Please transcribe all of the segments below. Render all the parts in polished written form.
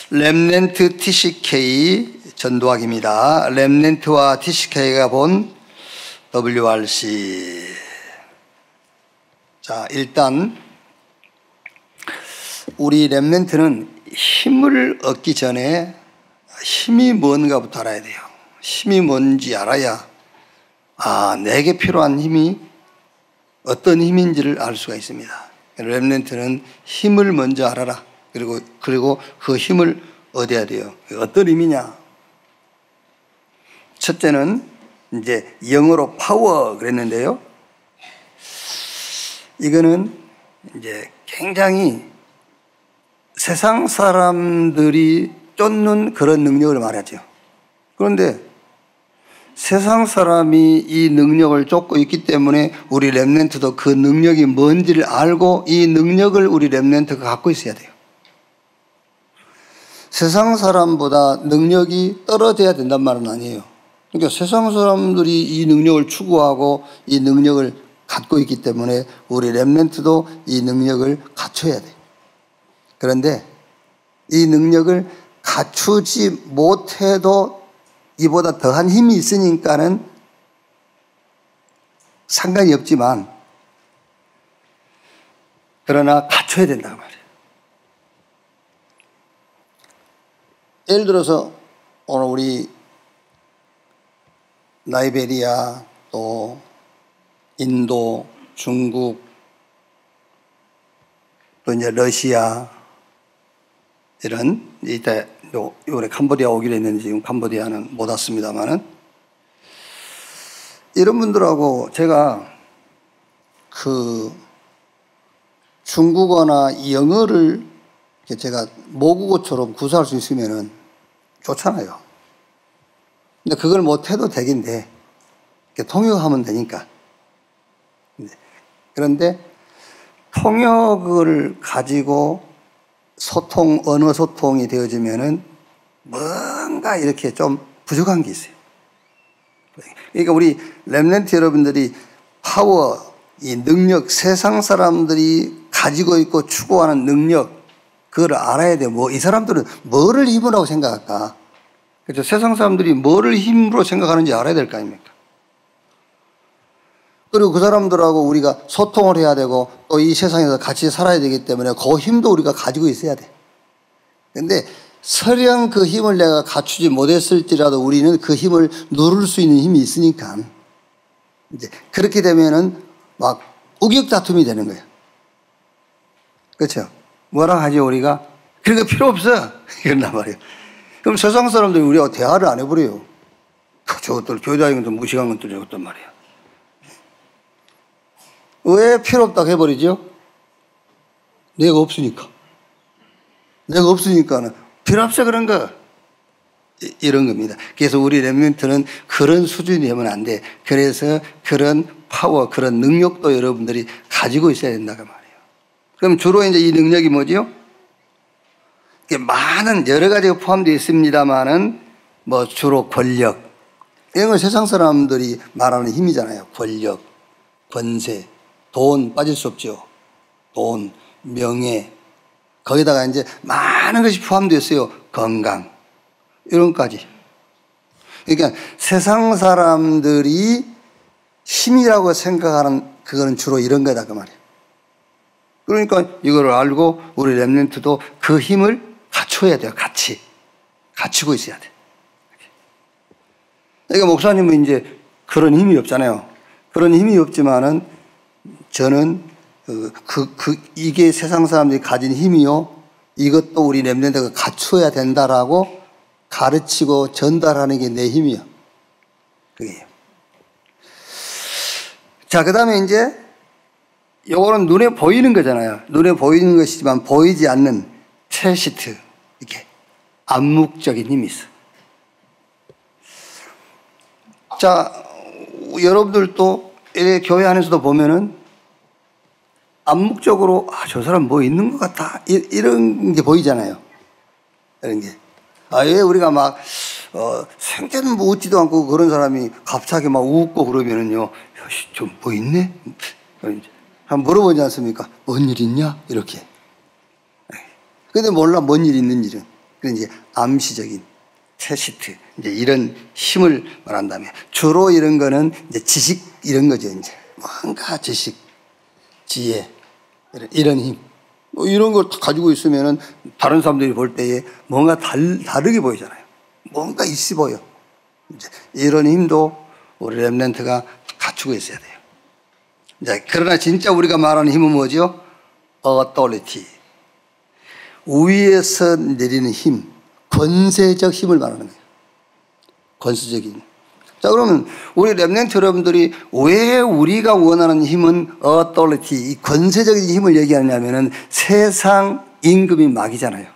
렘넌트 TCK 전도학입니다. 렘넌트와 TCK가 본 WRC. 자, 일단 우리 렘넌트는 힘을 얻기 전에 힘이 뭔가부터 알아야 돼요. 힘이 뭔지 알아야 내게 필요한 힘이 어떤 힘인지를 알 수가 있습니다. 렘넌트는 힘을 먼저 알아라. 그리고 그 힘을 얻어야 돼요. 어떤 힘이냐? 첫째는 이제 영어로 파워 그랬는데요. 이거는 이제 굉장히 세상 사람들이 쫓는 그런 능력을 말하죠. 그런데 세상 사람이 이 능력을 쫓고 있기 때문에 우리 렘넌트도 그 능력이 뭔지를 알고 이 능력을 우리 렘넌트가 갖고 있어야 돼요. 세상 사람보다 능력이 떨어져야 된단 말은 아니에요. 그러니까 세상 사람들이 이 능력을 추구하고 이 능력을 갖고 있기 때문에 우리 렘넌트도 이 능력을 갖춰야 돼요. 그런데 이 능력을 갖추지 못해도 이보다 더한 힘이 있으니까는 상관이 없지만 그러나 갖춰야 된다고 말이에요. 예를 들어서 오늘 우리 나이베리아 또 인도, 중국 또 이제 러시아 이런 이때 요번에 캄보디아 오기로 했는데 지금 캄보디아는 못 왔습니다만은 이런 분들하고 제가 그 중국어나 영어를 제가 모국어처럼 구사할 수 있으면은 좋잖아요. 근데 그걸 못해도 되긴 돼. 통역하면 되니까. 그런데 통역을 가지고 언어 소통이 되어지면은 뭔가 이렇게 좀 부족한 게 있어요. 그러니까 우리 렘넌트 여러분들이 파워, 이 능력, 세상 사람들이 가지고 있고 추구하는 능력, 그걸 알아야 돼요. 이 사람들은 뭐를 힘으로 생각할까? 그렇죠. 세상 사람들이 뭐를 힘으로 생각하는지 알아야 될 거 아닙니까? 그리고 그 사람들하고 우리가 소통을 해야 되고 또 이 세상에서 같이 살아야 되기 때문에 그 힘도 우리가 가지고 있어야 돼. 근데 설령 그 힘을 내가 갖추지 못했을지라도 우리는 그 힘을 누를 수 있는 힘이 있으니까 이제 그렇게 되면은 막 우격 다툼이 되는 거예요. 그렇죠? 뭐라 하죠 우리가? 그런 거 필요 없어. 이런단 말이에요. 그럼 세상 사람들이 우리하고 대화를 안 해버려요. 저것들 교회 다니는 것도 무식한 것들 저것단 말이에요. 왜 필요 없다고 해버리죠? 내가 없으니까. 내가 없으니까는 필요 없어 그런 거. 이런 겁니다. 그래서 우리 렘넌트는 그런 수준이 되면 안 돼. 그래서 그런 파워, 그런 능력도 여러분들이 가지고 있어야 된다고 말이에요. 그럼 주로 이제 이 능력이 뭐지요? 많은 여러 가지가 포함되어 있습니다만은 주로 권력. 이런 건 세상 사람들이 말하는 힘이잖아요. 권력, 권세, 돈 빠질 수 없죠. 돈, 명예. 거기다가 이제 많은 것이 포함되어 있어요. 건강. 이런 것까지. 그러니까 세상 사람들이 힘이라고 생각하는 그거는 주로 이런 거다 그 말이에요. 그러니까 이거를 알고 우리 렘넌트도 그 힘을 갖춰야 돼요. 같이. 갖추고 있어야 돼. 그러니까 목사님은 이제 그런 힘이 없잖아요. 그런 힘이 없지만은 저는 이게 세상 사람들이 가진 힘이요. 이것도 우리 렘넌트가 갖춰야 된다라고 가르치고 전달하는 게 내 힘이요. 그게요. 자, 그 다음에 이제 요거는 눈에 보이는 거잖아요. 눈에 보이는 것이지만 보이지 않는 체시트, 이렇게 암묵적인 힘이 있어. 자, 여러분들도 교회 안에서도 보면은 암묵적으로 저 사람 뭐 있는 것 같다 이런 게 보이잖아요. 이런 게. 왜 우리가 막 생태는 뭐 웃지도 않고 그런 사람이 갑자기 막 웃고 그러면은요, 좀 뭐 있네? 한번 물어보지 않습니까? 뭔 일 있냐? 이렇게. 근데 몰라, 뭔 일 있는 일은. 그 이제 암시적인 테시트, 이제 이런 힘을 말한다면, 주로 이런 거는 이제 지식, 이런 거죠. 이제 뭔가 지식, 지혜, 이런 힘, 뭐 이런 걸 가지고 있으면은 다른 사람들이 볼 때에 뭔가 다르게 보이잖아요. 뭔가 있어 보여. 이제 이런 힘도 우리 렘넌트가 갖추고 있어야 돼요. 이제 그러나 진짜 우리가 말하는 힘은 뭐죠? authority. 위에서 내리는 힘, 권세적 힘을 말하는 거예요. 권세적인. 자, 그러면 우리 렘넌트 여러분들이 왜 우리가 원하는 힘은 authority, 이 권세적인 힘을 얘기하냐면은 세상 임금이 막이잖아요.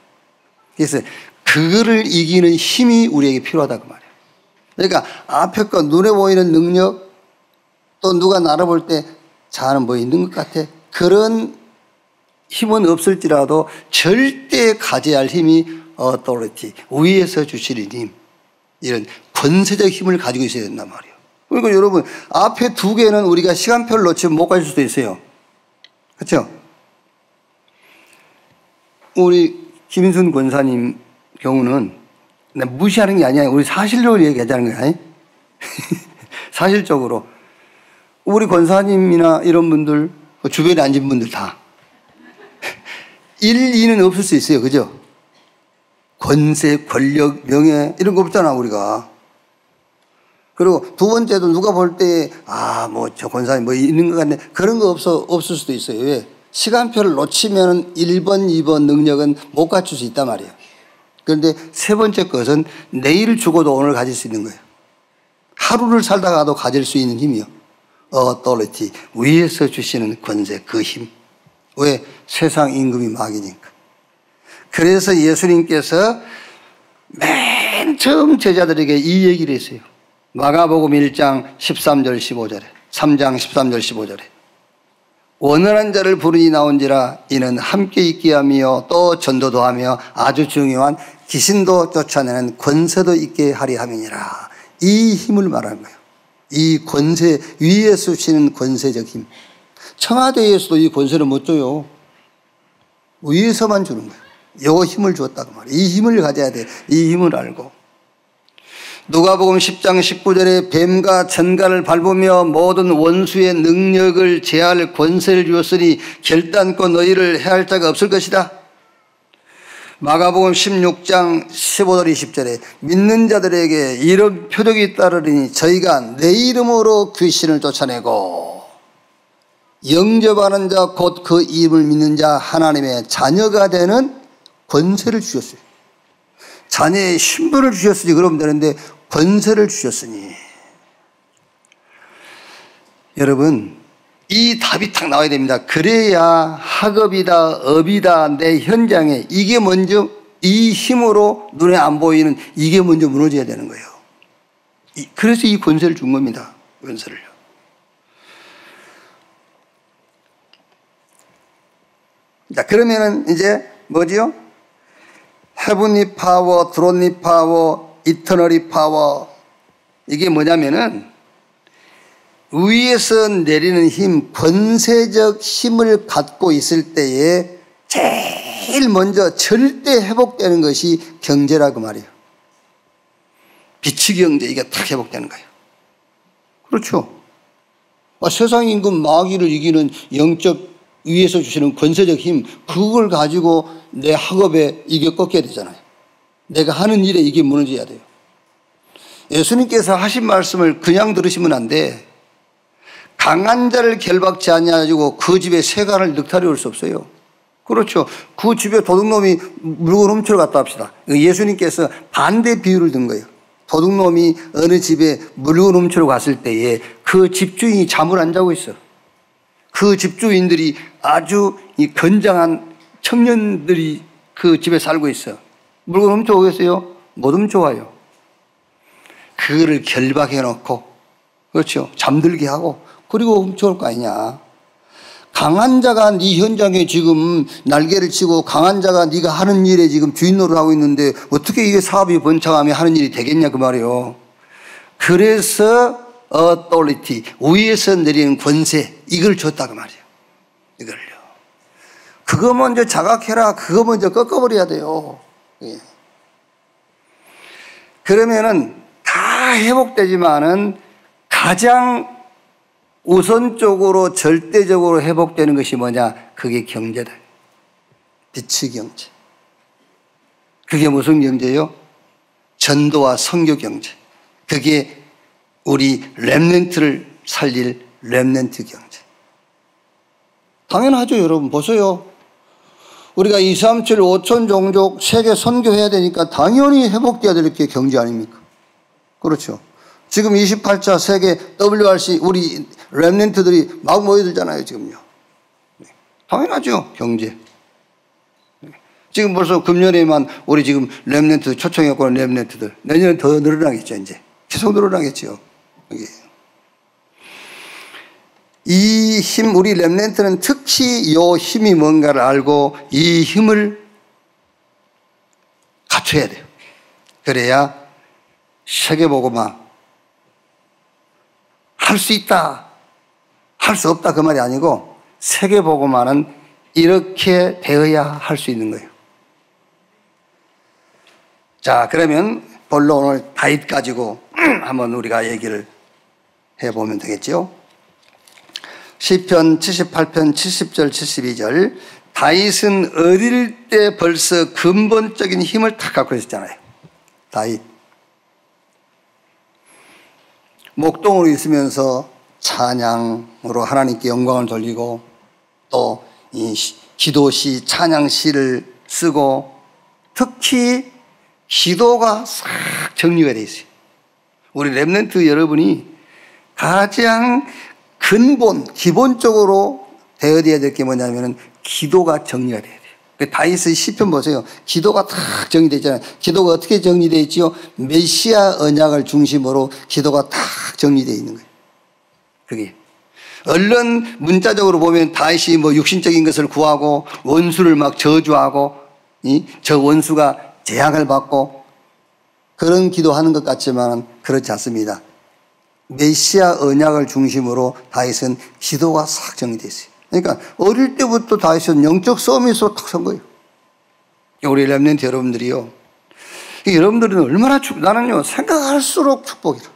그래서 그거를 이기는 힘이 우리에게 필요하다고 말이에요. 그러니까 앞에 거 눈에 보이는 능력, 또 누가 나를 볼 때 자는 뭐 있는 것 같아, 그런 힘은 없을지라도 절대 가져야 할 힘이 authority, 위에서 주시는 힘, 이런 권세적 힘을 가지고 있어야 된단 말이에요. 그러니까 여러분, 앞에 두 개는 우리가 시간표를 놓치면 못 가질 수도 있어요. 그렇죠? 우리 김인순 권사님 경우는 무시하는 게 아니야. 우리 사실적으로 얘기하자는 거야. 사실적으로. 우리 권사님이나 이런 분들, 주변에 앉은 분들 다 1, 2는 없을 수 있어요. 그죠? 권세, 권력, 명예 이런 거 없잖아 우리가. 그리고 두 번째도 누가 볼 때 뭐 저 권사님 뭐 있는 것 같네, 그런 거 없을 수도 있어요. 왜? 시간표를 놓치면 1번, 2번 능력은 못 갖출 수 있단 말이에요. 그런데 세 번째 것은 내일 죽어도 오늘 가질 수 있는 거예요. 하루를 살다가도 가질 수 있는 힘이요. authority, 위에서 주시는 권세, 그 힘. 왜? 세상 임금이 막이니까. 그래서 예수님께서 맨 처음 제자들에게 이 얘기를 했어요. 마가복음 1장 13절 15절에, 3장 13절 15절에 원하는 자를 부르니 나온지라 이는 함께 있게 하며 또 전도도 하며 아주 중요한 귀신도 쫓아내는 권세도 있게 하리 함이니라. 이 힘을 말하는 거예요. 이 권세, 위에서 주시는 권세적 힘. 청와대에서도 이 권세를 못 줘요. 위에서만 주는 거예요. 요 힘을 주었다고 말이에요. 이 힘을 가져야 돼. 이 힘을 알고. 누가복음 10장 19절에 뱀과 천가를 밟으며 모든 원수의 능력을 제할 권세를 주었으니 결단코 너희를 해할 자가 없을 것이다. 마가복음 16장 15절 20절에 믿는 자들에게 이런 표적이 따르리니 저희가 내 이름으로 귀신을 쫓아내고 영접하는 자 곧 그 이름을 믿는 자 하나님의 자녀가 되는 권세를 주셨어요. 자녀의 신분을 주셨으니 그러면 되는데 권세를 주셨으니. 여러분, 이 답이 딱 나와야 됩니다. 그래야 학업이다, 업이다, 내 현장에 이게 먼저, 이 힘으로 눈에 안 보이는 이게 먼저 무너져야 되는 거예요. 그래서 이 권세를 준 겁니다. 권세를요. 자, 그러면은 이제 뭐지요? heavenly power, throne power, eternal power. 이게 뭐냐면은 위에서 내리는 힘, 권세적 힘을 갖고 있을 때에 제일 먼저 절대 회복되는 것이 경제라고 말이에요. 비치 경제, 이게 딱 회복되는 거예요. 그렇죠. 세상 임금 마귀를 이기는 영적 위에서 주시는 권세적 힘, 그걸 가지고 내 학업에 이게 꺾여야 되잖아요. 내가 하는 일에 이게 무너져야 돼요. 예수님께서 하신 말씀을 그냥 들으시면 안 돼. 강한 자를 결박지 아니하고 그 집에 세간을 늑탈해 올 수 없어요. 그렇죠. 그 집에 도둑놈이 물건 훔치러 갔다 합시다. 예수님께서 반대 비유를 든 거예요. 도둑놈이 어느 집에 물건 훔치러 갔을 때에 그 집주인이 잠을 안 자고 있어. 그 집주인들이 아주 건장한 청년들이 그 집에 살고 있어. 물건 훔쳐오겠어요? 못 훔쳐와요. 그거를 결박해 놓고, 그렇죠, 잠들게 하고 그리고 훔쳐올 거 아니냐. 강한 자가 네 현장에 지금 날개를 치고 강한 자가 네가 하는 일에 지금 주인 노릇을 하고 있는데 어떻게 이게 사업이 번창하며 하는 일이 되겠냐 그 말이에요. 그래서 authority, 위에서 내리는 권세, 이걸 줬다 그 말이에요. 이걸요. 그거 먼저 자각해라. 그거 먼저 꺾어버려야 돼요. 예. 그러면은 다 회복되지만은 가장 우선적으로 절대적으로 회복되는 것이 뭐냐? 그게 경제다. 빛의 경제. 그게 무슨 경제요? 전도와 선교 경제. 그게 우리 렘넌트를 살릴 렘넌트 경제. 당연하죠, 여러분. 보세요. 우리가 237 5천 종족 세계 선교해야 되니까 당연히 회복돼야 될 게 경제 아닙니까? 그렇죠. 지금 28차 세계 WRC 우리 렘넌트들이 막 모여들잖아요, 지금요. 당연하죠, 경제. 지금 벌써 금년에만 우리 지금 렘넌트 초청했고 렘넌트들 내년에 더 늘어나겠죠, 이제. 계속 늘어나겠죠. 이 힘, 우리 렘넌트는 특히 이 힘이 뭔가를 알고 이 힘을 갖춰야 돼요. 그래야 세계복음화 할 수 있다, 할 수 없다 그 말이 아니고 세계복음화는 이렇게 되어야 할 수 있는 거예요. 자, 그러면 본론 오늘 다윗 가지고 한번 우리가 얘기를 해보면 되겠죠. 시편 78편 70절 72절 다윗은 어릴 때 벌써 근본적인 힘을 탁 갖고 있었잖아요. 다윗 목동으로 있으면서 찬양으로 하나님께 영광을 돌리고 또 이 기도시 찬양시를 쓰고 특히 기도가 싹 정리가 되어 있어요. 우리 렘넌트 여러분이 가장 근본, 기본적으로 되어야 될 게 뭐냐면은 기도가 정리가 돼야 돼요. 다윗의 시편 보세요. 기도가 다 정리되어 있잖아요. 기도가 어떻게 정리되어 있지요? 메시아 언약을 중심으로 기도가 다 정리되어 있는 거예요. 그게. 얼른 문자적으로 보면 다윗이 뭐 육신적인 것을 구하고 원수를 막 저주하고 저 원수가 재앙을 받고 그런 기도하는 것 같지만 그렇지 않습니다. 메시아 언약을 중심으로 다윗은 기도가 싹 정리되어 있어요. 그러니까 어릴 때부터 다윗은 영적 서밋으로 탁 선 거예요. 우리 렘넌트 여러분들이요. 여러분들은 얼마나 나는요 생각할수록 축복이라.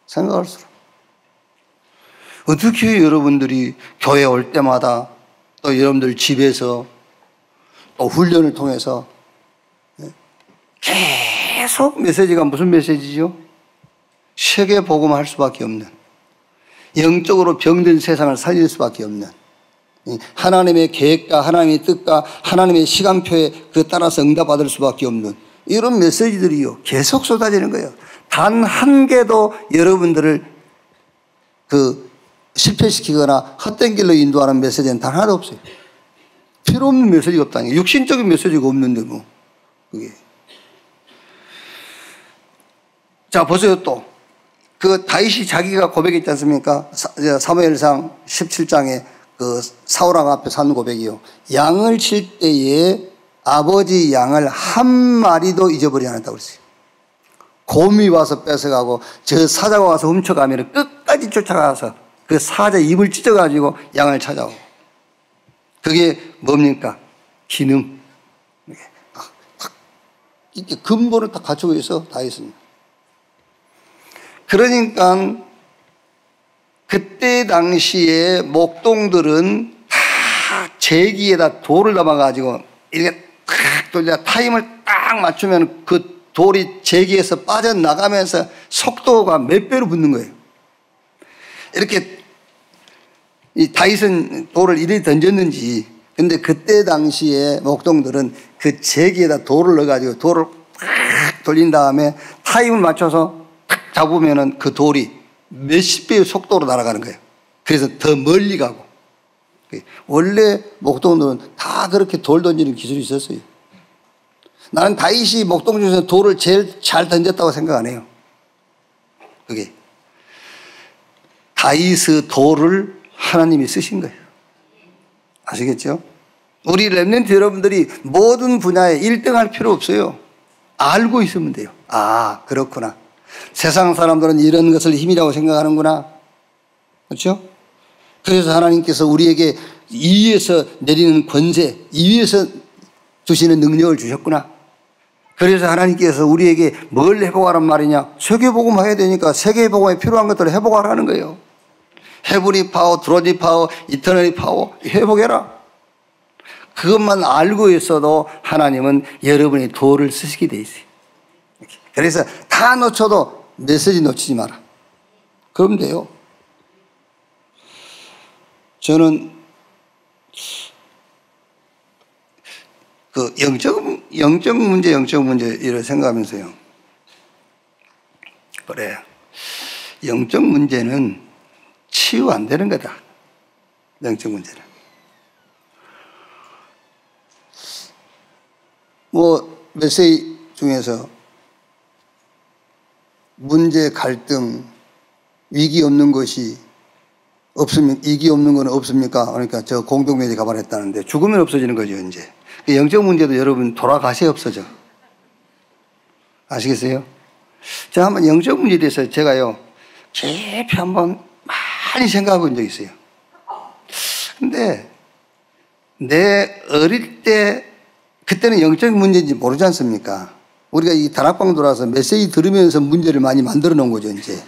생각할수록. 어떻게 여러분들이 교회 올 때마다 또 여러분들 집에서 또 훈련을 통해서 계속 메시지가 무슨 메시지죠? 세계 복음할 수밖에 없는, 영적으로 병든 세상을 살릴 수밖에 없는, 하나님의 계획과 하나님의 뜻과 하나님의 시간표에 그 따라서 응답받을 수밖에 없는 이런 메시지들이요 계속 쏟아지는 거예요. 단 한 개도 여러분들을 실패시키거나 헛된 길로 인도하는 메시지는 단 하나도 없어요. 필요 없는 메시지가 없다니까. 육신적인 메시지가 없는데 뭐 그게. 자, 보세요. 또 그 다윗이 자기가 고백했지 않습니까? 사무엘상 17장에 그 사울왕 앞에 산 고백이요. 양을 칠 때에 아버지 양을 한 마리도 잊어버리지 않았다고 그랬어요. 곰이 와서 뺏어가고 저 사자가 와서 훔쳐가면 끝까지 쫓아가서 그 사자 입을 찢어가지고 양을 찾아오고. 그게 뭡니까? 기능. 이렇게 근본을 다 갖추고 있어, 다윗은. 그러니까 그때 당시에 목동들은 다 제기에다 돌을 담아가지고 이렇게 탁 돌려 타임을 딱 맞추면 그 돌이 제기에서 빠져나가면서 속도가 몇 배로 붙는 거예요. 이렇게 이 다윗은 돌을 이리 던졌는지, 근데 그때 당시에 목동들은 그 제기에다 돌을 넣어가지고 돌을 탁 돌린 다음에 타임을 맞춰서 탁 잡으면은 그 돌이 몇십 배의 속도로 날아가는 거예요. 그래서 더 멀리 가고. 원래 목동들은 다 그렇게 돌 던지는 기술이 있었어요. 나는 다윗이 목동 중에서 돌을 제일 잘 던졌다고 생각 안 해요. 그게. 다윗의 돌을 하나님이 쓰신 거예요. 아시겠죠? 우리 렘넌트 여러분들이 모든 분야에 1등 할 필요 없어요. 알고 있으면 돼요. 아, 그렇구나. 세상 사람들은 이런 것을 힘이라고 생각하는구나. 그렇죠? 그래서 하나님께서 우리에게 이 위에서 내리는 권세, 이 위에서 주시는 능력을 주셨구나. 그래서 하나님께서 우리에게 뭘 회복하란 말이냐? 세계복음 해야 되니까 세계복음에 필요한 것들을 회복하라는 거예요. 헤브리 파워, 드로디 파워, 이터널리 파워 회복해라. 그것만 알고 있어도 하나님은 여러분의 도를 쓰시게 돼 있어요. 그래서 다 놓쳐도 메시지 놓치지 마라. 그러면 돼요. 저는 그 영적 문제 이런 생각하면서요. 그래. 영적 문제는 치유 안 되는 거다. 영적 문제는. 메시지 중에서 문제, 갈등, 위기 없는 것이 없습니까? 위기 없는 건 없습니까? 그러니까 저 공동묘지 가발했다는데 죽으면 없어지는 거죠, 이제. 영적 문제도 여러분 돌아가셔야 없어져. 아시겠어요? 제가 한번 영적 문제에 대해서 제가요, 깊이 한번 많이 생각해 본 적이 있어요. 근데 내 어릴 때, 그때는 영적 문제인지 모르지 않습니까? 우리가 이 다락방 돌아서 메시지 들으면서 문제를 많이 만들어 놓은 거죠, 이제.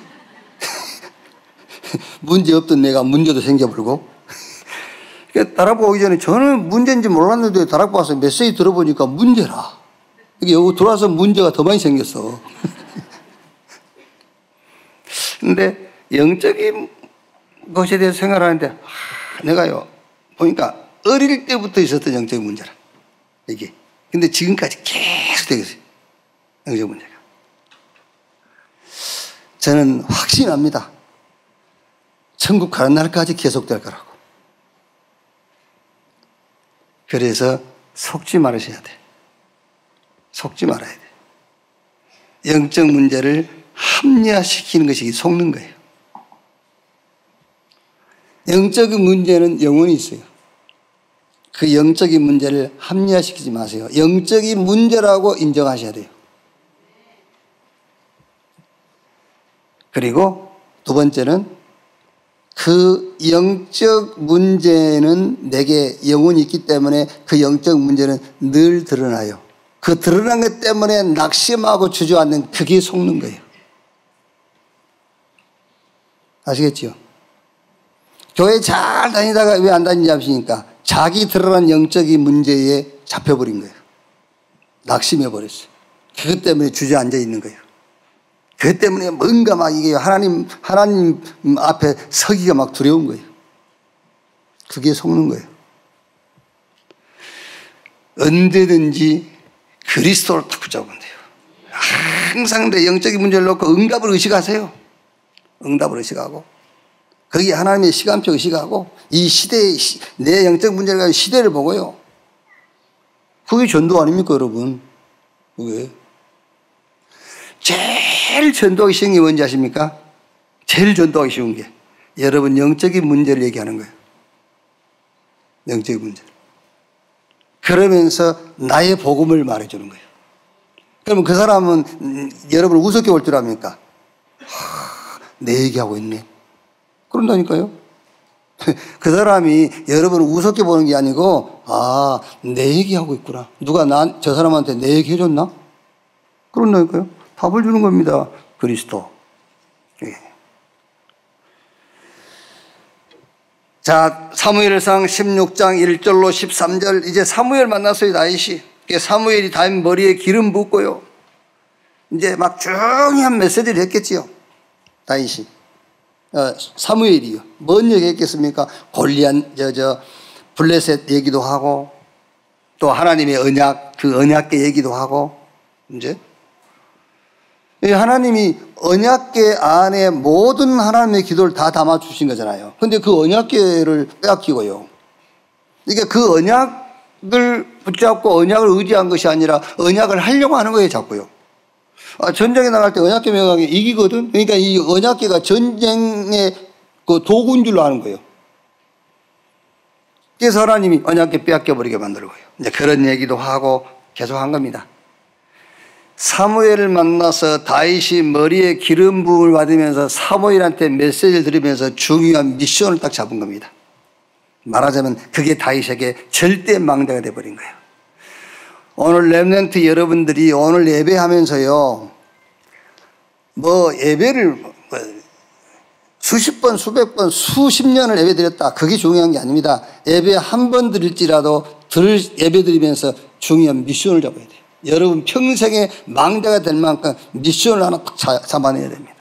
문제 없던 내가 문제도 생겨버리고. 그러니까 다락방 오기 전에 저는 문제인지 몰랐는데 다락방 와서 메시지 들어보니까 문제라. 이게 여기 들어와서 문제가 더 많이 생겼어. 근데 영적인 것에 대해서 생각을 하는데, 내가요, 보니까 어릴 때부터 있었던 영적인 문제라. 이게. 근데 지금까지 계속 되겠어요. 영적 문제가. 저는 확신합니다. 천국 가는 날까지 계속될 거라고. 그래서 속지 말으셔야 돼. 속지 말아야 돼. 영적 문제를 합리화시키는 것이 속는 거예요. 영적인 문제는 영원히 있어요. 그 영적인 문제를 합리화시키지 마세요. 영적인 문제라고 인정하셔야 돼요. 그리고 두 번째는 그 영적 문제는 내게 영혼이 있기 때문에 그 영적 문제는 늘 드러나요. 그 드러난 것 때문에 낙심하고 주저앉는, 그게 속는 거예요. 아시겠죠? 교회 잘 다니다가 왜 안 다니는지 아십니까? 자기 드러난 영적인 문제에 잡혀버린 거예요. 낙심해버렸어요. 그것 때문에 주저앉아 있는 거예요. 그것 때문에 뭔가 막 이게 하나님 앞에 서기가 막 두려운 거예요. 그게 속는 거예요. 언제든지 그리스도를 딱 붙잡으면 돼요. 항상 내 영적인 문제를 놓고 응답을 의식하세요. 응답을 의식하고, 거기에 하나님의 시간표 의식하고, 이 시대의, 내 영적 문제를 가지고 시대를 보고요. 그게 전도 아닙니까, 여러분? 그게. 제일 전도하기 쉬운 게 뭔지 아십니까? 제일 전도하기 쉬운 게 여러분 영적인 문제를 얘기하는 거예요. 영적인 문제. 그러면서 나의 복음을 말해주는 거예요. 그러면 그 사람은 여러분을 우습게 볼 줄 압니까? 내 얘기하고 있네. 그런다니까요. 그 사람이 여러분을 우습게 보는 게 아니고, 내 얘기하고 있구나. 누가 저 사람한테 내 얘기 해줬나? 그런다니까요. 답을 주는 겁니다. 그리스도. 예. 자, 사무엘상 16장 1절로 13절. 이제 사무엘 만났어요, 다윗이. 사무엘이 다윗 머리에 기름 붓고요. 이제 막 중요한 메시지를 했겠지요. 다윗이. 사무엘이요. 뭔 얘기 했겠습니까? 골리앗, 블레셋 얘기도 하고, 또 하나님의 언약, 그 언약궤 얘기도 하고, 이제. 하나님이 언약궤 안에 모든 하나님의 기도를 다 담아주신 거잖아요. 근데 그 언약궤를 빼앗기고요. 그러니까 그 언약을 붙잡고 언약을 의지한 것이 아니라 언약을 하려고 하는 거예요, 자꾸요. 전쟁에 나갈 때 언약궤 명하게 이기거든? 그러니까 이 언약궤가 전쟁의 그 도구인 줄로 아는 거예요. 그래서 하나님이 언약궤 빼앗겨버리게 만들고요. 이제 그런 얘기도 하고 계속 한 겁니다. 사무엘을 만나서 다윗이 머리에 기름 부음을 받으면서 사무엘한테 메시지를 들으면서 중요한 미션을 딱 잡은 겁니다. 말하자면 그게 다윗에게 절대 망대가 돼버린 거예요. 오늘 렘넌트 여러분들이 오늘 예배하면서요, 예배를 수십 번, 수백 번, 수십 년을 예배 드렸다. 그게 중요한 게 아닙니다. 예배 한 번 드릴지라도 예배 드리면서 중요한 미션을 잡아야 돼요. 여러분 평생의 망대가 될 만큼 미션을 하나 딱 잡아내야 됩니다.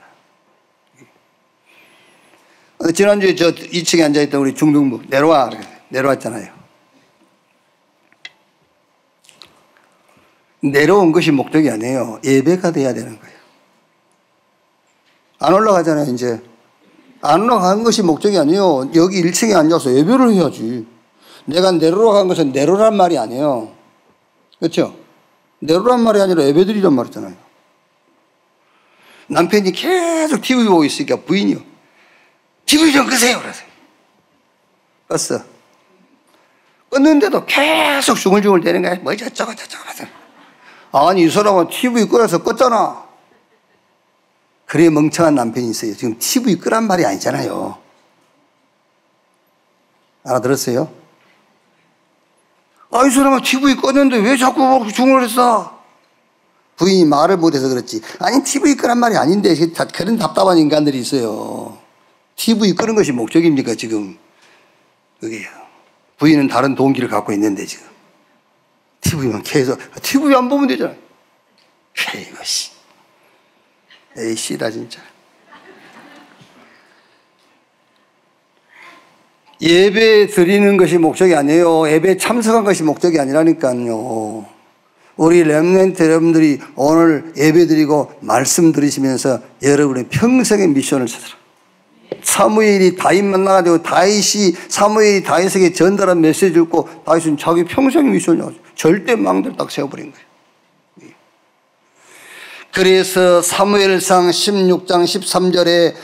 지난주에 저 2층에 앉아있던 우리 중등부 내려왔잖아요. 내려온 것이 목적이 아니에요. 예배가 돼야 되는 거예요. 안 올라가잖아요, 이제. 안 올라가는 것이 목적이 아니에요. 여기 1층에 앉아서 예배를 해야지. 내가 내려간 것은 내려란 말이 아니에요. 그렇죠? 내려란 말이 아니라 예배 드리란 말이잖아요. 남편이 계속 TV 보고 있으니까 부인이요. TV 좀 끄세요. 그러세요. 껐어. 껐는데도 계속 중얼중얼 대는 거야. 뭐 저쩌고 저쩌고 하세요. 아니, 이 사람은 TV 끄라서 껐잖아. 그래 멍청한 남편이 있어요. 지금 TV 끄란 말이 아니잖아요. 알아들었어요? 이 사람은 TV 껐는데 왜 자꾸 중얼했어? 부인이 말을 못해서 그렇지. 아니, TV 끄란 말이 아닌데 그런 답답한 인간들이 있어요. TV 끄는 것이 목적입니까, 지금? 그게요. 부인은 다른 동기를 갖고 있는데, 지금. TV만 계속, TV 안 보면 되잖아요. 이것이. 에이씨다, 진짜. 예배 드리는 것이 목적이 아니에요. 예배 참석한 것이 목적이 아니라니까요. 우리 렘넌트 여러분들이 오늘 예배 드리고 말씀 들으시면서 여러분의 평생의 미션을 찾아라. 사무엘이 다윗 만나가지고 사무엘이 다윗에게 전달한 메시지를 읽고 다윗은 자기 평생의 미션이 절대 망대를 딱 세워버린 거예요. 그래서 사무엘상 16장 13절에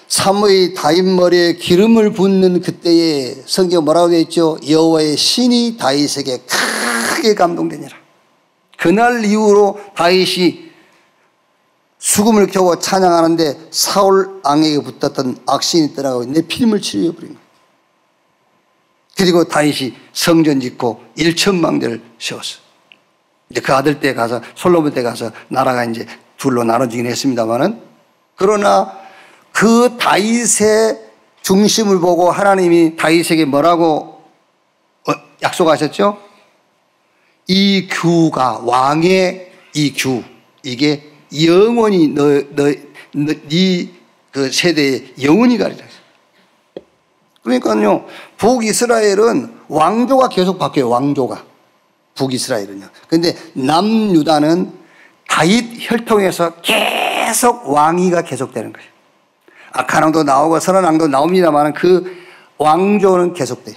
사무엘이 다윗 머리에 기름을 붓는 그때에 성경 뭐라고 되어 있죠? 여호와의 신이 다윗에게 크게 감동되니라. 그날 이후로 다윗이 수금을 켜고 찬양하는데 사울 왕에게 붙었던 악신이 떠나가고 네피림을 치료해버린 거예요. 그리고 다윗이 성전 짓고 일천망대를 세웠어요. 이제 그 아들 때 가서 솔로몬 때 가서 나라가 이제 둘로 나눠지긴 했습니다만은, 그러나 그 다윗의 중심을 보고 하나님이 다윗에게 뭐라고 약속하셨죠? 이 규가 왕의 이 규, 이게 영원히 네 그 세대에 영원히 가리라. 그러니까요, 북이스라엘은 왕조가 계속 바뀌어요. 왕조가. 북이스라엘은요. 근데 남유다는 다윗 혈통에서 계속 왕위가 계속되는 거예요. 악한 왕도 나오고 선한 왕도 나옵니다만 그 왕조는 계속돼요.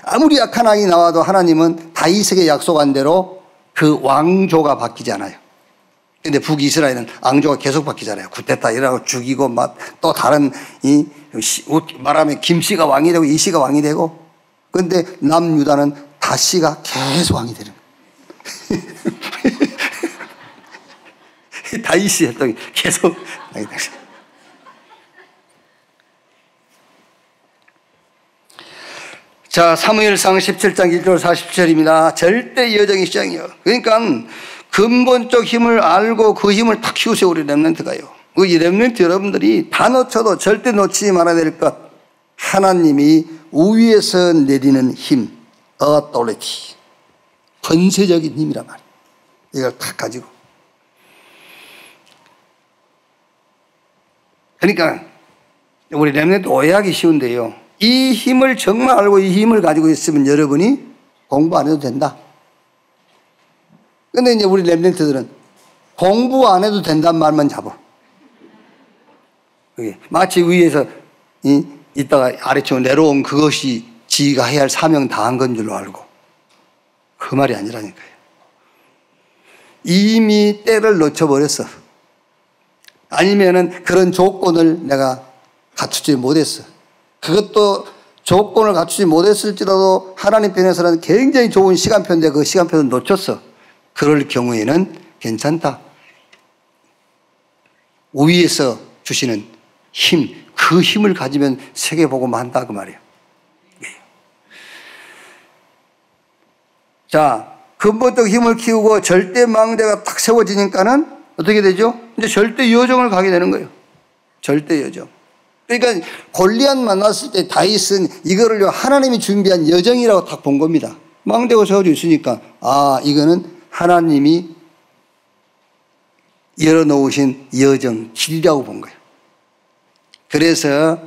아무리 악한 왕이 나와도 하나님은 다윗에게 약속한 대로 그 왕조가 바뀌지 않아요. 근데 북이스라엘은 왕조가 계속 바뀌잖아요. 구테타 일어나고 죽이고 또 다른 말하면 김씨가 왕이 되고 이씨가 왕이 되고. 그런데 남유다는 다씨가 계속 왕이 되는 거예요. 다윗이 했더니 계속 왕이 되는 거예요. 자, 사무엘상 17장 1절 40절입니다. 절대 여정의 시작이에요. 그러니까 근본적 힘을 알고 그 힘을 탁 키우세요, 우리 렘넌트가요. 이 렘넌트 여러분들이 다 놓쳐도 절대 놓치지 말아야 될 것. 하나님이 우위에서 내리는 힘, authority. 권세적인 힘이란 말이에요. 이걸 탁 가지고. 그러니까 우리 렘넌트 오해하기 쉬운데요. 이 힘을 정말 알고 이 힘을 가지고 있으면 여러분이 공부 안 해도 된다. 근데 이제 우리 렘넌트들은 공부 안 해도 된다는 말만 잡아. 마치 위에서 있다가 아래쪽으로 내려온 그것이 지가 해야 할 사명 다 한 건 줄로 알고. 그 말이 아니라니까요. 이미 때를 놓쳐버렸어. 아니면은 그런 조건을 내가 갖추지 못했어. 그것도 조건을 갖추지 못했을지라도 하나님 편에서는 굉장히 좋은 시간표인데 그 시간표를 놓쳤어. 그럴 경우에는 괜찮다. 위에서 주시는 힘, 그 힘을 가지면 세계복음을 한다 그 말이에요. 자, 근본적 힘을 키우고 절대 망대가 딱 세워지니까는 어떻게 되죠? 이제 절대 여정을 가게 되는 거예요. 절대 여정. 그러니까 골리앗 만났을 때 다윗은 이거를 하나님이 준비한 여정이라고 딱 본 겁니다. 망대가 세워져 있으니까 이거는 하나님이 열어놓으신 여정, 길이라고 본 거예요. 그래서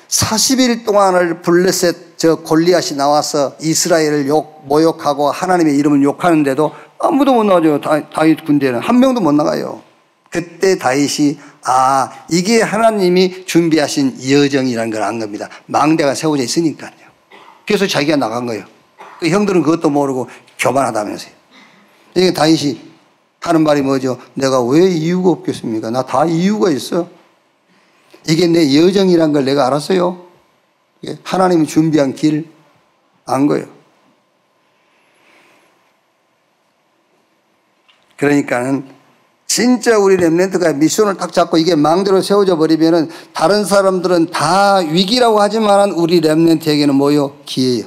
40일 동안을 블레셋 저 골리앗이 나와서 이스라엘을 모욕하고 하나님의 이름을 욕하는데도 아무도 못 나가죠. 다윗 군대는 한 명도 못 나가요. 그때 다윗이 이게 하나님이 준비하신 여정이라는 걸 안 겁니다. 망대가 세워져 있으니까요. 그래서 자기가 나간 거예요. 그 형들은 그것도 모르고 교만하다면서요. 이게 다윗이 하는 말이 뭐죠? 내가 왜 이유가 없겠습니까? 나 다 이유가 있어. 이게 내 여정이란 걸 내가 알았어요. 하나님이 준비한 길 안 거예요. 그러니까는 진짜 우리 렘넌트가 미션을 딱 잡고 이게 망대로 세워져 버리면은 다른 사람들은 다 위기라고 하지만 우리 렘넌트에게는 뭐요? 기회예요.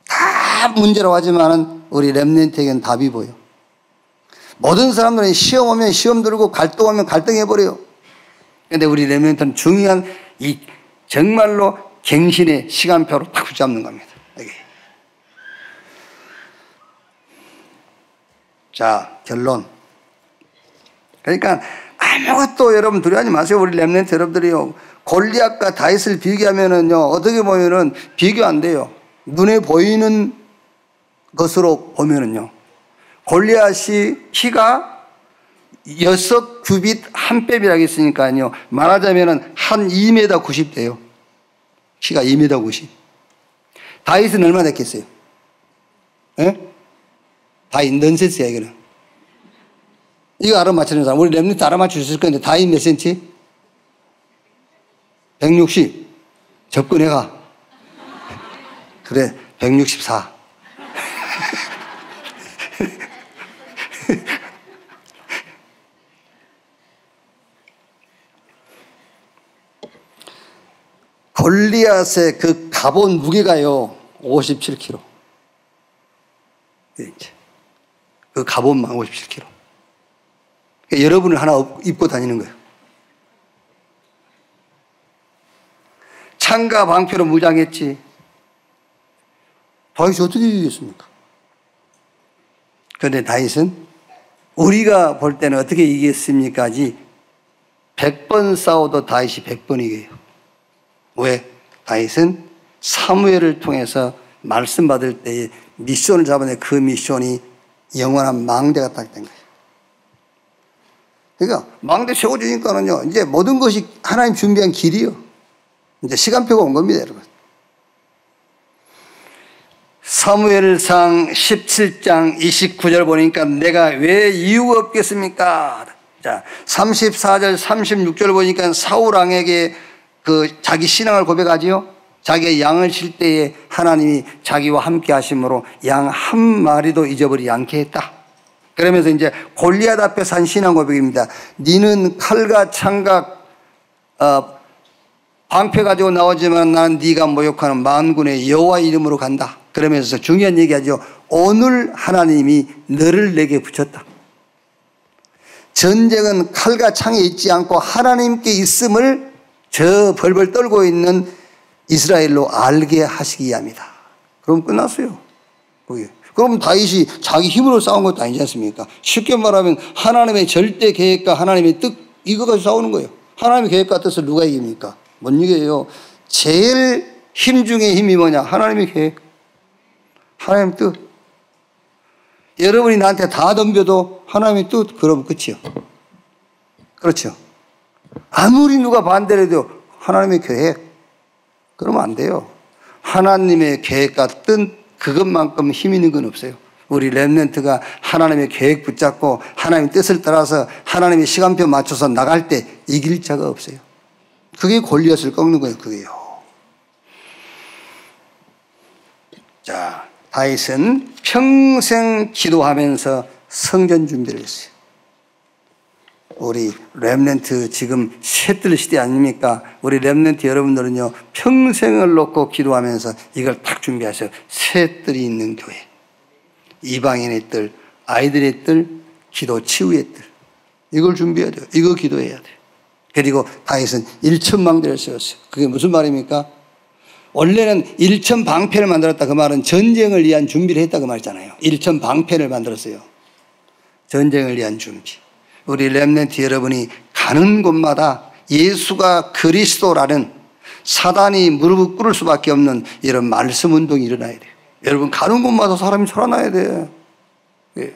다 문제라고 하지만 우리 렘넌트에게는 답이 보여. 모든 사람들은 시험 오면 시험 들고 갈등 오면 갈등해버려요. 그런데 우리 렘넌트는 중요한 이 정말로 갱신의 시간표로 딱 붙잡는 겁니다. 여기. 자, 결론. 그러니까 아무것도 여러분 두려워하지 마세요. 우리 렘넌트 여러분들이요. 골리앗과 다윗을 비교하면은요, 어떻게 보면은 비교 안 돼요. 눈에 보이는 것으로 보면은요. 골리앗이 키가 6규빗 한 뼘이라고 했으니까요. 말하자면은 한 2m 90 돼요. 키가 2m 90. 다윗은 얼마 됐겠어요? 예? 다윗 넌센스야, 이거는. 이거 알아맞히는 사람. 우리 렘넌트 알아맞힐 수 있을 건데, 다윗 몇 센치? 160. 접근해가. 그래, 164. 골리앗의 그 갑옷 무게가요, 57kg. 그 갑옷만 57kg. 그러니까 여러분을 하나 입고 다니는 거예요. 창과 방패로 무장했지. 다윗이 어떻게 이기겠습니까? 그런데 다윗은 우리가 볼 때는 어떻게 이기겠습니까지 100번 싸워도 다윗이 100번 이겨요. 왜? 다윗은 사무엘을 통해서 말씀 받을 때에 미션을 잡아내 그 미션이 영원한 망대가 딱 된 거예요. 그러니까 망대 세워주니까는요, 이제 모든 것이 하나님 준비한 길이요. 이제 시간표가 온 겁니다, 여러분. 사무엘상 17장 29절 보니까 내가 왜 이유가 없겠습니까? 자, 34절 36절 보니까 사울 왕에게 그 자기 신앙을 고백하지요. 자기의 양을 칠 때에 하나님이 자기와 함께 하심으로 양 한 마리도 잊어버리지 않게 했다. 그러면서 이제 골리앗 앞에서 한 신앙 고백입니다. 니는 칼과 창과 방패 가지고 나오지만 나는 네가 모욕하는 만군의 여호와 이름으로 간다. 그러면서 중요한 얘기하죠. 오늘 하나님이 너를 내게 붙였다. 전쟁은 칼과 창에 있지 않고 하나님께 있음을 저 벌벌 떨고 있는 이스라엘로 알게 하시기 위함이다. 그럼 끝났어요. 그럼 다윗이 자기 힘으로 싸운 것도 아니지 않습니까? 쉽게 말하면 하나님의 절대 계획과 하나님의 뜻, 이거 가지고 싸우는 거예요. 하나님의 계획과 뜻을 누가 이깁니까? 못 이겨요. 제일 힘 중에 힘이 뭐냐? 하나님의 계획, 하나님의 뜻. 여러분이 나한테 다 덤벼도 하나님의 뜻, 그러면 끝이요. 그렇죠. 아무리 누가 반대를 해도 하나님의 계획, 그러면 안 돼요. 하나님의 계획과 뜻, 그것만큼 힘 있는 건 없어요. 우리 렘넌트가 하나님의 계획 붙잡고 하나님의 뜻을 따라서 하나님의 시간표 맞춰서 나갈 때 이길 자가 없어요. 그게 골리앗을 꺾는 거예요. 그게요. 자, 다윗은 평생 기도하면서 성전 준비를 했어요. 우리 렘넌트 지금 셋들 시대 아닙니까? 우리 렘넌트 여러분들은요, 평생을 놓고 기도하면서 이걸 딱 준비하세요. 셋들이 있는 교회. 이방인의 뜰, 아이들의 뜰, 기도 치유의 뜰. 이걸 준비해야 돼요. 이거 기도해야 돼요. 그리고 다윗은 1,000망대를 세웠어요. 그게 무슨 말입니까? 원래는 1,000방패를 만들었다. 그 말은 전쟁을 위한 준비를 했다 그 말이잖아요. 1,000방패를 만들었어요. 전쟁을 위한 준비. 우리 렘넌트 여러분이 가는 곳마다 예수가 그리스도라는 사단이 무릎을 꿇을 수밖에 없는 이런 말씀 운동이 일어나야 돼요. 여러분 가는 곳마다 사람이 살아나야 돼요. 예.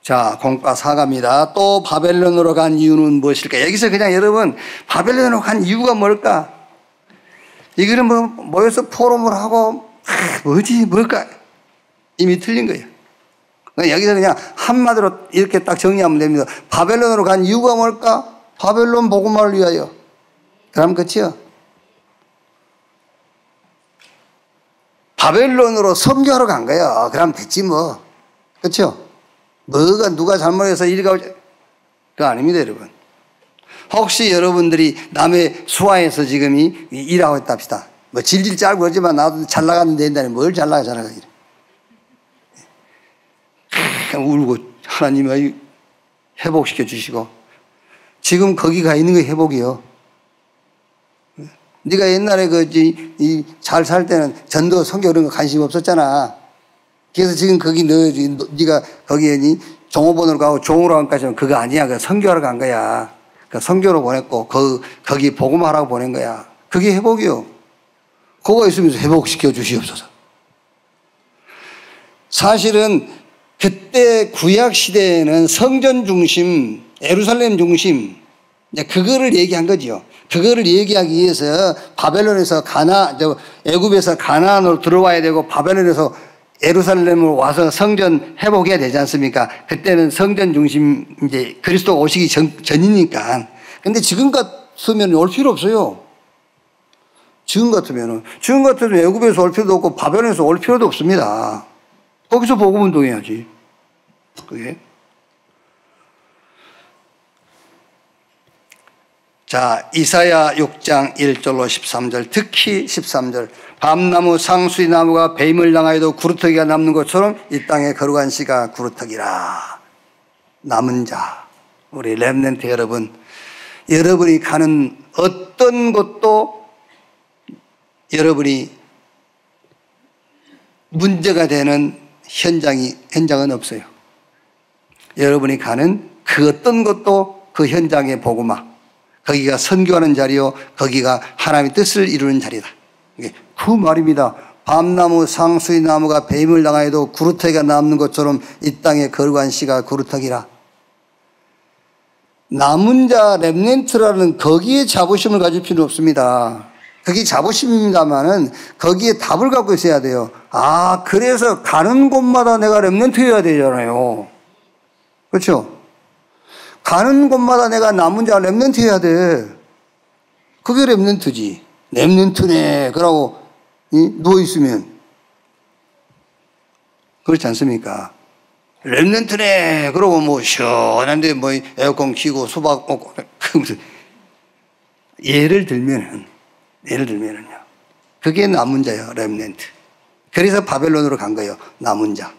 자, 공과 사과입니다. 또 바벨론으로 간 이유는 무엇일까? 여기서 그냥 여러분 바벨론으로 간 이유가 뭘까? 이거는 뭐 모여서 포럼을 하고 뭘까? 이미 틀린 거예요. 여기서 그냥 한마디로 이렇게 딱 정리하면 됩니다. 바벨론으로 간 이유가 뭘까? 바벨론 복음화를 위하여. 그럼 끝이요. 바벨론으로 선교하러 간 거야. 그럼 됐지 뭐. 그렇죠? 뭐가 누가 잘못해서 이리가 그거 아닙니다, 여러분. 혹시 여러분들이 남의 수하에서 지금 일하고 있다 합시다. 뭐 질질 짜고 그러지만 나도 잘 나가면 된다니 뭘 잘 나가기래. 울고 하나님이 회복시켜 주시고 지금 거기 가 있는 게 회복이요. 네가 옛날에 잘 살 때는 전도 선교 그런 거 관심 없었잖아. 그래서 지금 거기 네가 거기에 종업원으로 가고 종으로 간까지는 그거 아니야. 그 선교하러 간 거야. 그 선교로 보냈고 거기 복음하라고 보낸 거야. 그게 회복이요. 그거 있으면서 회복시켜 주시옵소서. 사실은 그때 구약 시대에는 성전 중심, 예루살렘 중심, 그거를 얘기한 거죠. 그거를 얘기하기 위해서 바벨론에서 애굽에서 가나안으로 들어와야 되고 바벨론에서 예루살렘으로 와서 성전 회복해야 되지 않습니까? 그때는 성전 중심 이제 그리스도가 오시기 전이니까. 근데 지금 같으면 올 필요 없어요. 지금 같으면 애굽에서 올 필요도 없고 바벨론에서 올 필요도 없습니다. 거기서 복음 운동해야지. 그게. 자, 이사야 6장 1절로 13절, 특히 13절. 밤나무 상수리 나무가 뱀을 당하여도 구루터기가 남는 것처럼 이 땅에 거룩한 씨가 구루터기라. 남은 자, 우리 렘넌트 여러분, 여러분이 가는 어떤 곳도 여러분이 문제가 되는 현장은 없어요. 여러분이 가는 그 어떤 것도 그 현장의 복음화, 거기가 선교하는 자리요, 거기가 하나님의 뜻을 이루는 자리다. 그 말입니다. 밤나무 상수리 나무가 뱀을 당하여도 구루터기가 남는 것처럼 이 땅에 거룩한 씨가 구루터기라. 남은 자 렘넌트라는 거기에 자부심을 가질 필요는 없습니다. 그게 자부심입니다만은 거기에 답을 갖고 있어야 돼요. 아, 그래서 가는 곳마다 내가 렘넌트여야 되잖아요. 그렇죠? 가는 곳마다 내가 남은 자 렘넌트여야 돼. 그게 렘넌트지. 렘넌트네 그러고 누워있으면 그렇지 않습니까? 렘넌트네 그러고 뭐 시원한데 뭐 에어컨 켜고 수박 먹고 예를 들면은요 그게 남은 자예요. 렘넌트. 그래서 바벨론으로 간 거예요. 남은 자.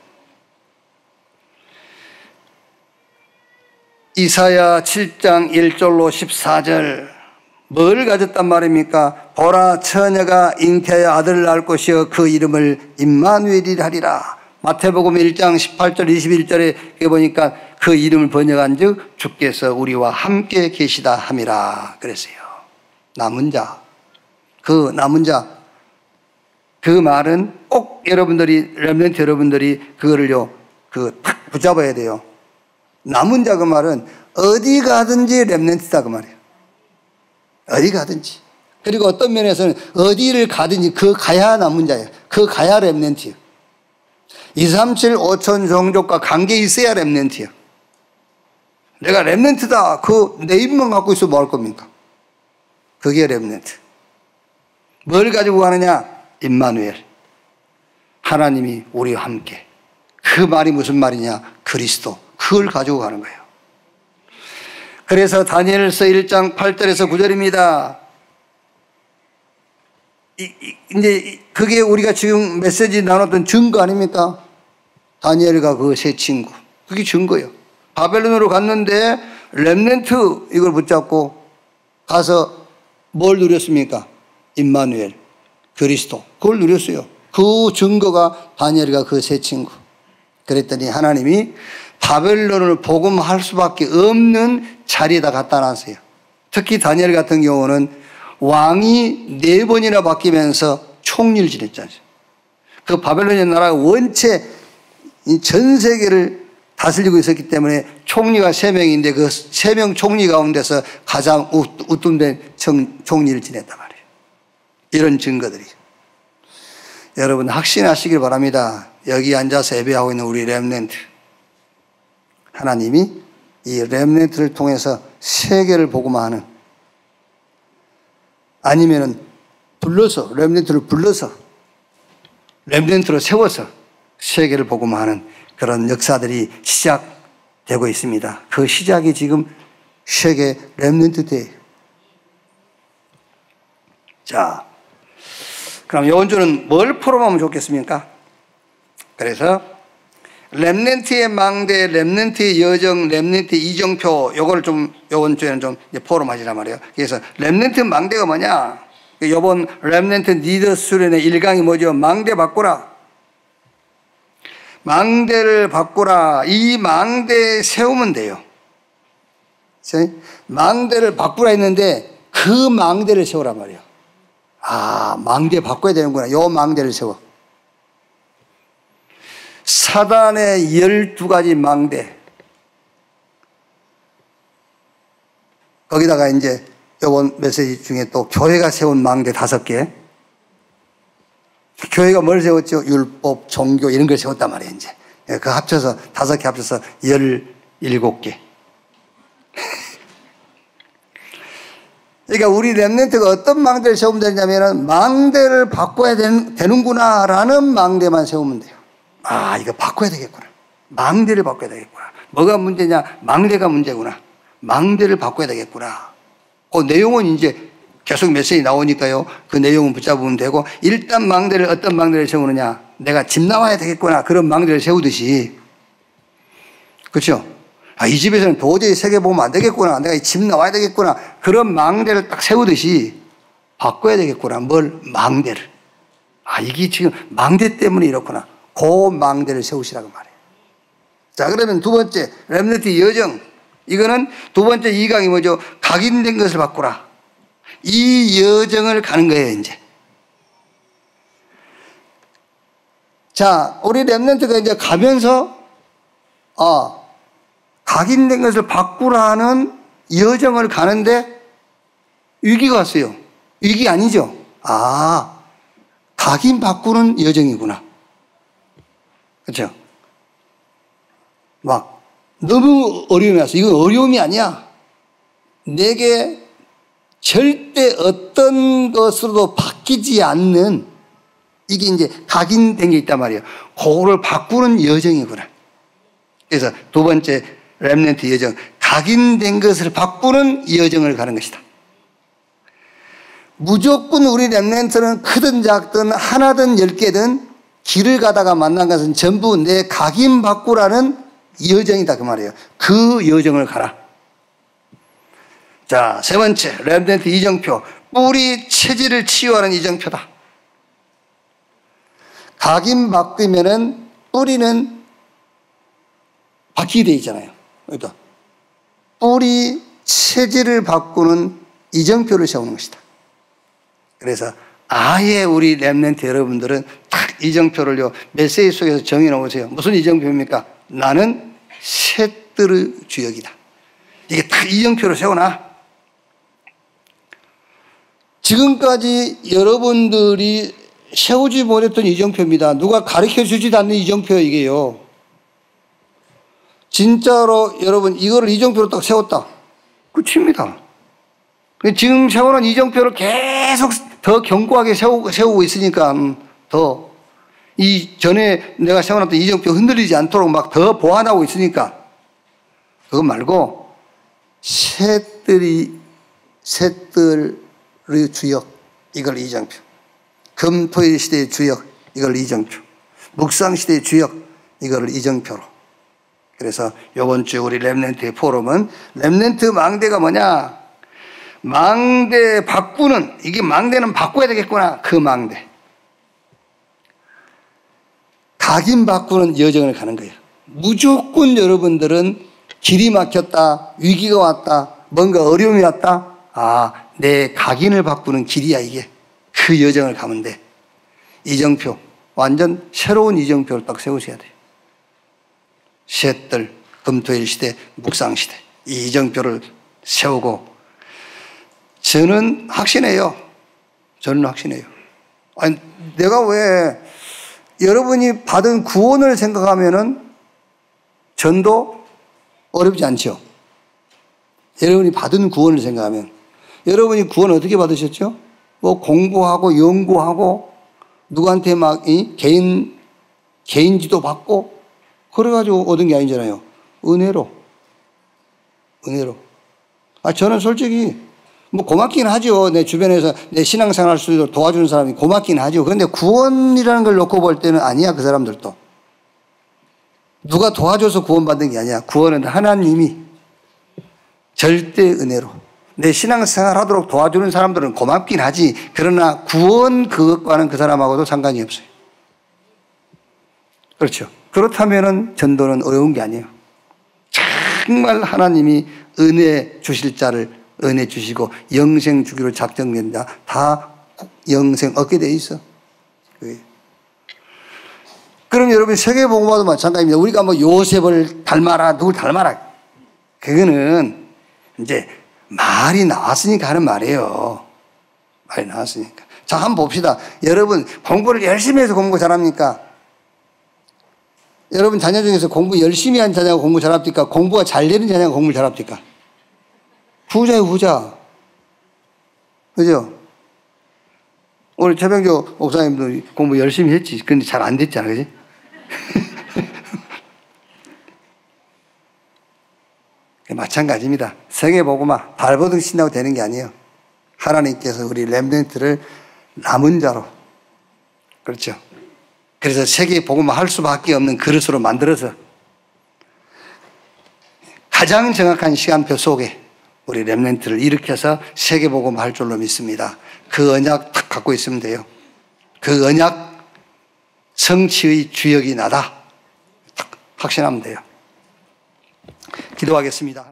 이사야 7장 1절로 14절 뭘 가졌단 말입니까? 보라 처녀가 잉태하여 아들을 낳을 것이여 그 이름을 임마누엘이라 하리라. 마태복음 1장 18절 21절에 보니까 그 이름을 번역한 즉 주께서 우리와 함께 계시다 함이라 그랬어요. 남은 자. 그 남은 자. 그 말은 꼭 여러분들이 렘넌트 여러분들이 그거를요 탁 붙잡아야 돼요. 남은 자 그 말은 어디 가든지 렘넌트다 그 말이에요. 어디 가든지. 그리고 어떤 면에서는 어디를 가든지 그 가야 남은 자예요. 그 가야 렘넌트예요. 237 5천 종족과 관계 있어야 렘넌트예요. 내가 렘넌트다. 그 내 입만 갖고 있어 뭐 할 겁니까? 그게 렘넌트. 뭘 가지고 가느냐? 임마누엘. 하나님이 우리와 함께. 그 말이 무슨 말이냐? 그리스도. 그걸 가지고 가는 거예요. 그래서 다니엘서 1장 8절에서 9절입니다. 이제 그게 우리가 지금 메시지 나눴던 증거 아닙니까? 다니엘과 그 세 친구. 그게 증거예요. 바벨론으로 갔는데 렘넌트 이걸 붙잡고 가서 뭘 누렸습니까? 임마누엘, 그리스도. 그걸 누렸어요. 그 증거가 다니엘과 그 세 친구. 그랬더니 하나님이 바벨론을 복음할 수밖에 없는 자리에다 갖다 놨어요. 특히 다니엘 같은 경우는 왕이 4번이나 바뀌면서 총리를 지냈잖아요. 그 바벨론의 나라가 원체 전 세계를 다스리고 있었기 때문에 총리가 3명인데 그 3명 총리 가운데서 가장 우뚝된 총리를 지냈단 말이에요. 이런 증거들이. 여러분 확신하시길 바랍니다. 여기 앉아서 예배하고 있는 우리 렘넌트. 하나님이 이 렘넌트를 통해서 세계를 복음화하는, 아니면은 불러서 렘넌트를 불러서 렘넌트로 세워서 세계를 복음화하는 그런 역사들이 시작되고 있습니다. 그 시작이 지금 세계 렘넌트 대회예요. 자, 그럼 이번 주는 뭘 포럼하면 좋겠습니까? 그래서 렘넌트의 망대, 렘넌트의 여정, 렘넌트의 이정표, 요거를 좀 이번 주에는 좀 포럼하시란 말이에요. 그래서 렘넌트 망대가 뭐냐? 이번 렘넌트 리더 수련의 1강이 뭐죠? 망대 바꾸라. 망대를 바꾸라. 이 망대에 세우면 돼요. 망대를 바꾸라 했는데 그 망대를 세우란 말이에요. 아, 망대 바꿔야 되는구나. 요 망대를 세워. 사단의 12가지 망대. 거기다가 이제 이번 메시지 중에 또 교회가 세운 망대 5개. 교회가 뭘 세웠죠? 율법, 종교 이런 걸 세웠단 말이에요, 이제. 그 합쳐서 5개 합쳐서 17개. 그러니까 우리 렘넌트가 어떤 망대를 세우면 되냐면은 망대를 바꿔야 되는구나라는 망대만 세우면 돼요. 아, 이거 바꿔야 되겠구나. 망대를 바꿔야 되겠구나. 뭐가 문제냐? 망대가 문제구나. 망대를 바꿔야 되겠구나. 그 내용은 이제 계속 메시지 나오니까요. 그 내용은 붙잡으면 되고, 일단 망대를, 어떤 망대를 세우느냐? 내가 집 나와야 되겠구나. 그런 망대를 세우듯이. 그렇죠? 아, 이 집에서는 도저히 세계 보면 안 되겠구나. 내가 집 나와야 되겠구나. 그런 망대를 딱 세우듯이 바꿔야 되겠구나. 뭘? 망대를. 아, 이게 지금 망대 때문에 이렇구나. 그 망대를 세우시라고 말해요. 자, 그러면 두 번째, 렘넌트 여정. 이거는 두 번째 2강이 뭐죠? 각인된 것을 바꾸라. 이 여정을 가는 거예요, 이제. 자, 우리 렘넌트가 이제 가면서, 각인된 것을 바꾸라는 여정을 가는데 위기가 왔어요. 위기 아니죠? 아, 각인 바꾸는 여정이구나. 그렇죠? 막 너무 어려움이 왔어. 이건 어려움이 아니야. 내게 절대 어떤 것으로도 바뀌지 않는, 이게 이제 각인된 게 있단 말이에요. 그거를 바꾸는 여정이구나. 그래서 두 번째 렘넌트 여정, 각인된 것을 바꾸는 여정을 가는 것이다. 무조건 우리 렘넌트는 크든 작든 하나든 10개든 길을 가다가 만난 것은 전부 내 각인 바꾸라는 여정이다, 그 말이에요. 그 여정을 가라. 자, 세 번째 렘넌트 이정표, 뿌리 체질을 치유하는 이정표다. 각인 바뀌면은 뿌리는 바뀌게 돼 있잖아요. 그러니까 뿌리 체질을 바꾸는 이정표를 세우는 것이다. 그래서 아예 우리 렘넌트 여러분들은 딱 이정표를요, 메시지 속에서 정해 놓으세요. 무슨 이정표입니까? 나는 셋들의 주역이다. 이게 딱 이정표를 세워놔. 지금까지 여러분들이 세우지 못했던 이정표입니다. 누가 가르쳐 주지도 않는 이정표예요, 이게요. 진짜로 여러분 이거를 이정표로 딱 세웠다. 끝입니다. 지금 세워놓은 이정표를 계속 더 견고하게 세우고 있으니까 더 이 전에 내가 세워놨던 이정표 흔들리지 않도록 막 더 보완하고 있으니까, 그거 말고 셋들의 주역, 이걸 이정표. 금, 토, 일 시대의 주역, 이걸 이정표. 묵상 시대의 주역, 이거를 이정표로. 그래서 요번 주 우리 렘넌트의 포럼은 렘넌트 망대가 뭐냐? 망대 바꾸는, 이게 망대는 바꿔야 되겠구나. 그 망대. 각인 바꾸는 여정을 가는 거예요. 무조건 여러분들은 길이 막혔다, 위기가 왔다, 뭔가 어려움이 왔다. 아, 내 각인을 바꾸는 길이야 이게. 그 여정을 가면 돼. 이정표, 완전 새로운 이정표를 딱 세우셔야 돼요. 셋들, 금토일 시대, 묵상 시대, 이 이정표를 세우고, 저는 확신해요. 저는 확신해요. 아니, 내가 왜 여러분이 받은 구원을 생각하면은 전도 어렵지 않죠. 여러분이 받은 구원을 생각하면, 여러분이 구원 어떻게 받으셨죠? 뭐 공부하고 연구하고 누구한테 막 개인 지도 받고 그래가지고 얻은 게 아니잖아요. 은혜로. 아, 저는 솔직히 뭐 고맙긴 하죠. 내 주변에서 내 신앙생활 할 수 있도록 도와주는 사람이 고맙긴 하죠. 그런데 구원이라는 걸 놓고 볼 때는 아니야, 그 사람들도. 누가 도와줘서 구원받는 게 아니야. 구원은 하나님이 절대 은혜로. 내 신앙생활 하도록 도와주는 사람들은 고맙긴 하지. 그러나 구원 그것과는 그 사람하고도 상관이 없어요. 그렇죠. 그렇다면은 전도는 어려운 게 아니에요. 정말 하나님이 은혜 주실 자를 은혜 주시고 영생 주기로 작정된 자 다 영생 얻게 돼 있어. 그럼 여러분 세계복음화도 마찬가지입니다. 우리가 뭐 요셉을 닮아라, 누굴 닮아라. 그거는 이제 말이 나왔으니까 하는 말이에요. 말이 나왔으니까. 자, 한번 봅시다. 여러분 공부를 열심히 해서 공부 잘합니까? 여러분 자녀 중에서 공부 열심히 한 자녀가 공부 잘합니까? 공부가 잘 되는 자녀가 공부 잘합니까? 후자예요, 후자. 그죠? 오늘 최병조 목사님도 공부 열심히 했지. 근데 잘 안 됐잖아, 그지? 마찬가지입니다. 세계복음화 발버둥 친다고 되는 게 아니에요. 하나님께서 우리 렘넌트를 남은 자로, 그렇죠. 그래서 세계복음화 할 수밖에 없는 그릇으로 만들어서 가장 정확한 시간표 속에 우리 렘넌트를 일으켜서 세계복음화 할 줄로 믿습니다. 그 언약 딱 갖고 있으면 돼요. 그 언약 성취의 주역이 나다 딱 확신하면 돼요. 기도하겠습니다.